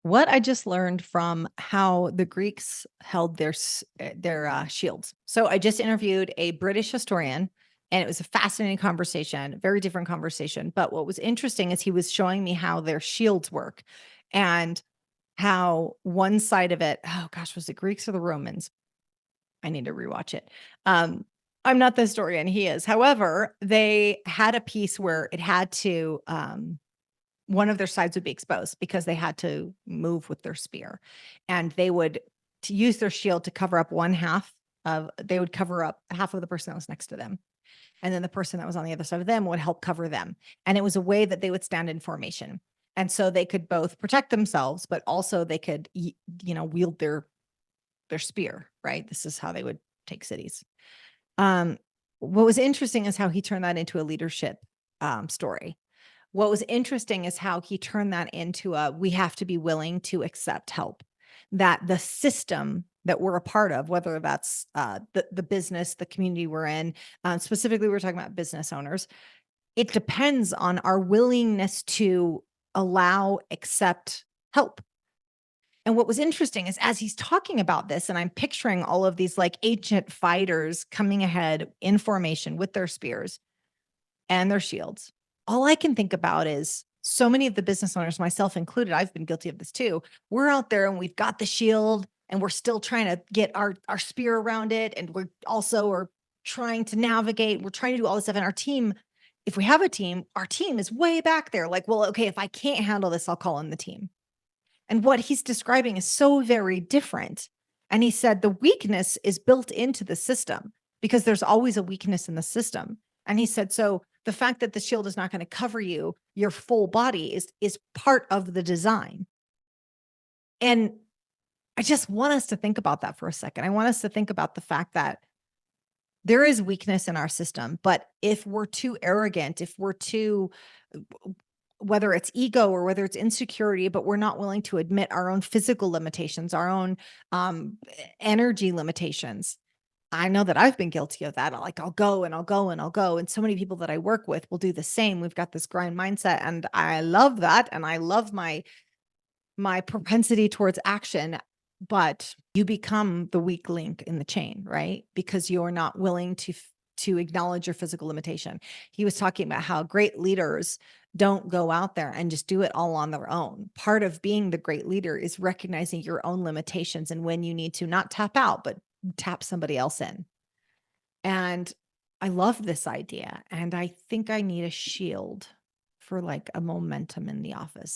What I just learned from how the Greeks held their shields. So I just interviewed a British historian, and it was a fascinating conversation, very different conversation. But what was interesting is he was showing me how their shields work, and how one side of it. Oh gosh, was it Greeks or the Romans? I need to rewatch it. Um, I'm not the historian; he is. However, they had a piece where it had to. One of their sides would be exposed because they had to move with their spear, and they would to use their shield to cover up one half of they would cover up half of the person that was next to them, and then the person that was on the other side of them would help cover them, and it was a way that they would stand in formation, and so they could both protect themselves, but also they could wield their spear, right? This is how they would take cities. Um, what was interesting is how he turned that into a leadership story. What was interesting is how he turned that into we have to be willing to accept help. That the system that we're a part of, whether that's the business, the community we're in, specifically, we're talking about business owners. It depends on our willingness to allow, accept help. And what was interesting is as he's talking about this, and I'm picturing all of these like ancient fighters coming ahead in formation with their spears and their shields. All I can think about is so many of the business owners, myself included, I've been guilty of this too. We're out there and we've got the shield and we're still trying to get our spear around it. And we're also are trying to navigate. We're trying to do all this stuff. And our team, if we have a team, our team is way back there. Like, well, okay, if I can't handle this, I'll call in the team. And what he's describing is so very different. And he said the weakness is built into the system because there's always a weakness in the system. And he said, so the fact that the shield is not going to cover you, your full body is part of the design. And I just want us to think about that for a second. I want us to think about the fact that there is weakness in our system, but if we're too arrogant, if we're too whether it's ego or whether it's insecurity, but we're not willing to admit our own physical limitations, our own energy limitations. I know that I've been guilty of that. Like I'll go and I'll go and I'll go. And so many people that I work with will do the same. We've got this grind mindset and I love that. And I love my propensity towards action, but you become the weak link in the chain, right? Because you're not willing to acknowledge your physical limitation. He was talking about how great leaders don't go out there and just do it all on their own. Part of being the great leader is recognizing your own limitations and when you need to not tap out, but tap somebody else in. And I love this idea. And I think I need a shield for like a momentum in the office.